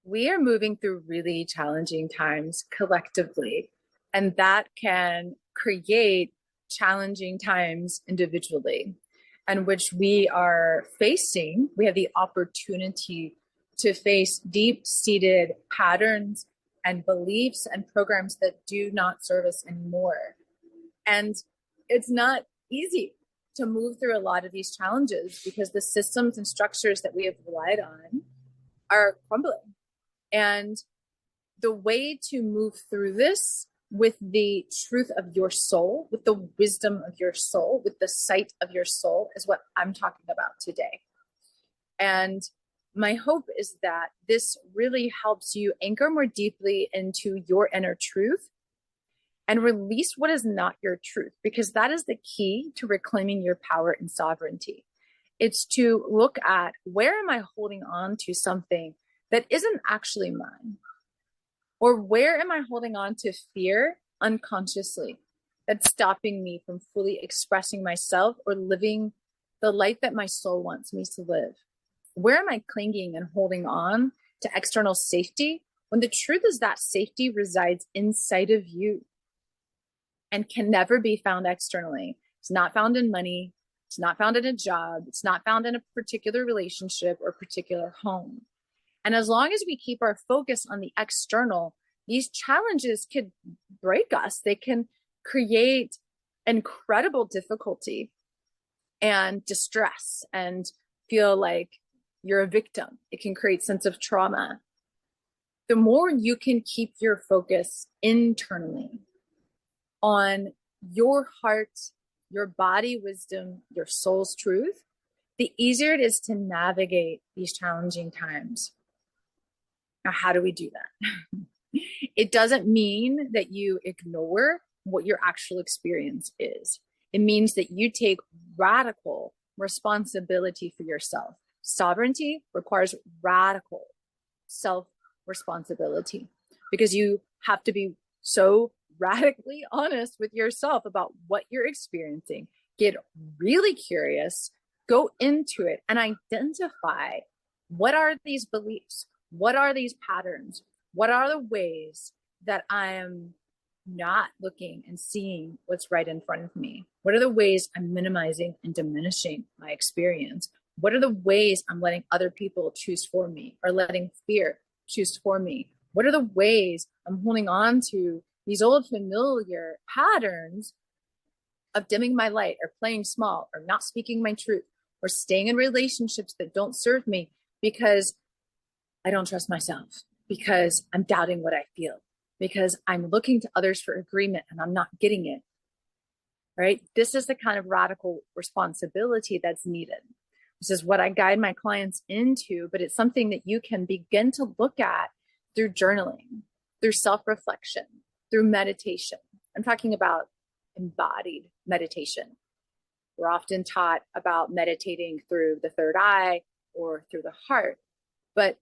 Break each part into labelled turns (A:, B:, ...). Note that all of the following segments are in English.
A: we are moving through really challenging times collectively, and that can create challenging times individually, and which we are facing. We have the opportunity to face deep-seated patterns and beliefs and programs that do not serve us anymore. And it's not easy to move through a lot of these challenges because the systems and structures that we have relied on are crumbling. And the way to move through this with the truth of your soul, with the wisdom of your soul, with the sight of your soul is what I'm talking about today. And my hope is that this really helps you anchor more deeply into your inner truth and release what is not your truth, because that is the key to reclaiming your power and sovereignty. It's to look at, where am I holding on to something that isn't actually mine? Or where am I holding on to fear unconsciously that's stopping me from fully expressing myself or living the life that my soul wants me to live? Where am I clinging and holding on to external safety when the truth is that safety resides inside of you and can never be found externally? It's not found in money. It's not found in a job. It's not found in a particular relationship or particular home. And as long as we keep our focus on the external, these challenges could break us. They can create incredible difficulty and distress and feel like you're a victim. It can create sense of trauma. The more you can keep your focus internally on your heart, your body wisdom, your soul's truth, the easier it is to navigate these challenging times. Now, how do we do that? It doesn't mean that you ignore what your actual experience is. It means that you take radical responsibility for yourself. Sovereignty requires radical self-responsibility, because you have to be so radically honest with yourself about what you're experiencing. Get really curious, go into it, and identify, what are these beliefs? What are these patterns? What are the ways that I am not looking and seeing what's right in front of me? What are the ways I'm minimizing and diminishing my experience? What are the ways I'm letting other people choose for me, or letting fear choose for me? What are the ways I'm holding on to these old familiar patterns of dimming my light, or playing small, or not speaking my truth, or staying in relationships that don't serve me because I don't trust myself, because I'm doubting what I feel, because I'm looking to others for agreement and I'm not getting it, right? This is the kind of radical responsibility that's needed. This is what I guide my clients into, but it's something that you can begin to look at through journaling, through self-reflection, through meditation. I'm talking about embodied meditation. We're often taught about meditating through the third eye or through the heart, but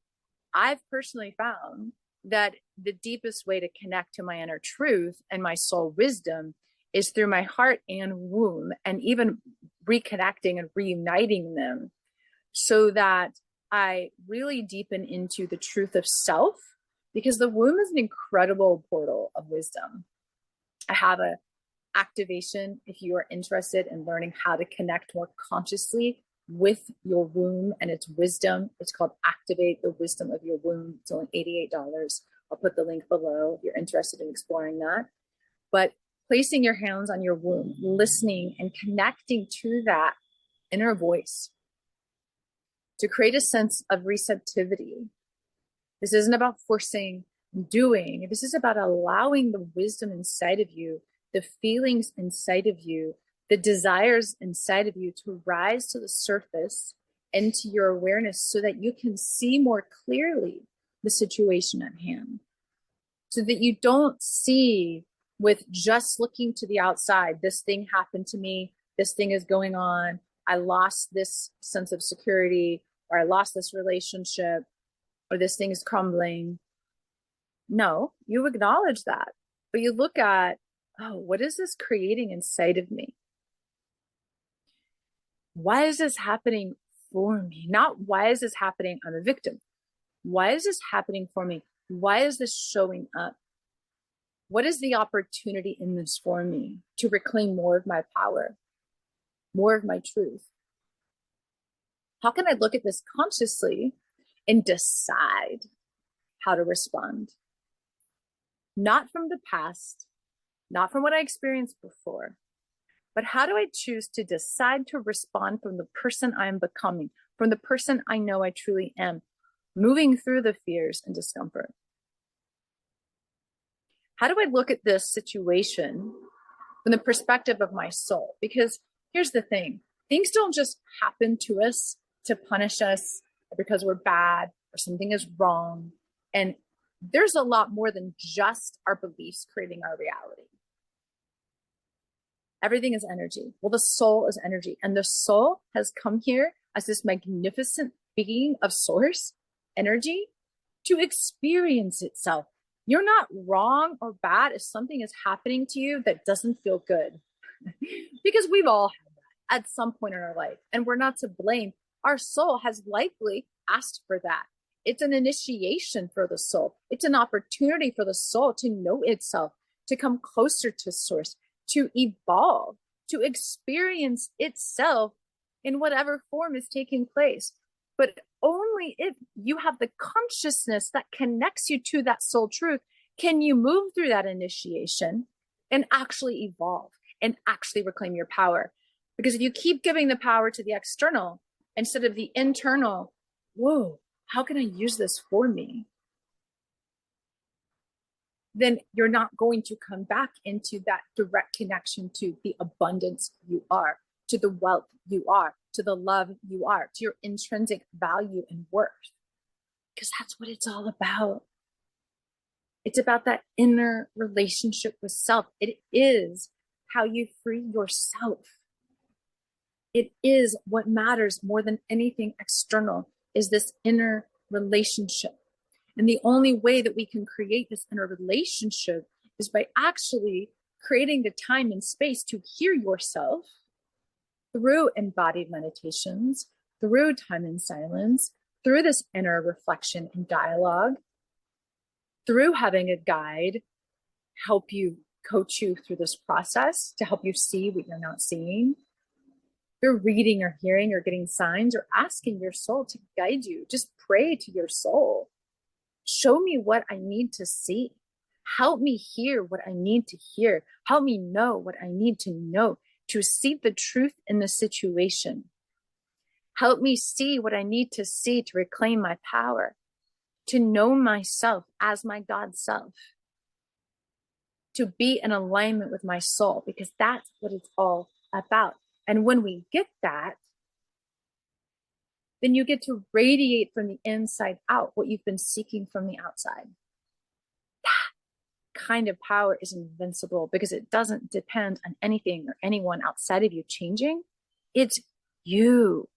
A: I've personally found that the deepest way to connect to my inner truth and my soul wisdom is through my heart and womb, and even reconnecting and reuniting them, so that I really deepen into the truth of self, because the womb is an incredible portal of wisdom. I have an activation if you are interested in learning how to connect more consciously with your womb and its wisdom. It's called Activate the Wisdom of Your Womb. It's only $88. I'll put the link below if you're interested in exploring that. But placing your hands on your womb, listening and connecting to that inner voice to create a sense of receptivity. This isn't about forcing, doing. This is about allowing the wisdom inside of you, the feelings inside of you, the desires inside of you to rise to the surface and to your awareness, so that you can see more clearly the situation at hand. So that you don't see with just looking to the outside, this thing happened to me, this thing is going on, I lost this sense of security, or I lost this relationship, or this thing is crumbling. No, you acknowledge that, but you look at, oh, what is this creating inside of me? Why is this happening for me? Not why is this happening? I'm a victim. Why is this happening for me? Why is this showing up? What is the opportunity in this for me to reclaim more of my power, more of my truth? How can I look at this consciously and decide how to respond? Not from the past, not from what I experienced before, but how do I choose to decide to respond from the person I am becoming, from the person I know I truly am, moving through the fears and discomfort? How do I look at this situation from the perspective of my soul? Because here's the thing, things don't just happen to us to punish us because we're bad or something is wrong. And there's a lot more than just our beliefs creating our reality. Everything is energy. Well, the soul is energy. And the soul has come here as this magnificent being of source energy to experience itself. You're not wrong or bad if something is happening to you that doesn't feel good. Because we've all had that at some point in our life, and we're not to blame. Our soul has likely asked for that. It's an initiation for the soul. It's an opportunity for the soul to know itself, to come closer to source, to evolve, to experience itself in whatever form is taking place. But only if you have the consciousness that connects you to that soul truth can you move through that initiation and actually evolve and actually reclaim your power. Because if you keep giving the power to the external instead of the internal, whoa, how can I use this for me? Then you're not going to come back into that direct connection to the abundance you are, to the wealth you are, to the love you are, to your intrinsic value and worth. Because that's what it's all about. It's about that inner relationship with self. It is how you free yourself. It is what matters more than anything external, is this inner relationship. And the only way that we can create this inner relationship is by actually creating the time and space to hear yourself through embodied meditations, through time in silence, through this inner reflection and dialogue, through having a guide help you, coach you through this process to help you see what you're not seeing, through reading or hearing or getting signs or asking your soul to guide you. Just pray to your soul. Show me what I need to see. Help me hear what I need to hear. Help me know what I need to know to see the truth in the situation. Help me see what I need to see to reclaim my power, to know myself as my God self, to be in alignment with my soul, because that's what it's all about. And when we get that, then you get to radiate from the inside out what you've been seeking from the outside. That kind of power is invincible because it doesn't depend on anything or anyone outside of you changing. It's you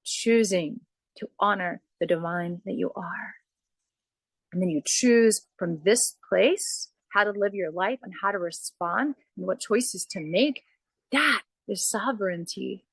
A: choosing to honor the divine that you are. And then you choose from this place how to live your life and how to respond and what choices to make. That is sovereignty.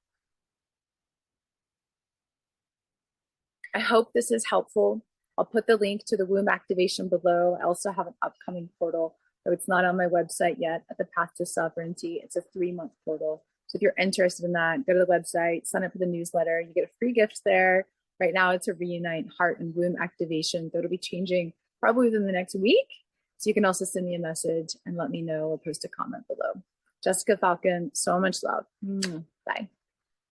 A: I hope this is helpful. I'll put the link to the womb activation below. I also have an upcoming portal, though it's not on my website yet, at the Path to Sovereignty. It's a 3-month portal. So if you're interested in that, go to the website, sign up for the newsletter. You get a free gift there. Right now, it's a Reunite Heart and Womb activation. That'll be changing probably within the next week. So you can also send me a message and let me know or post a comment below. Jessica Falcon, so much love. Bye.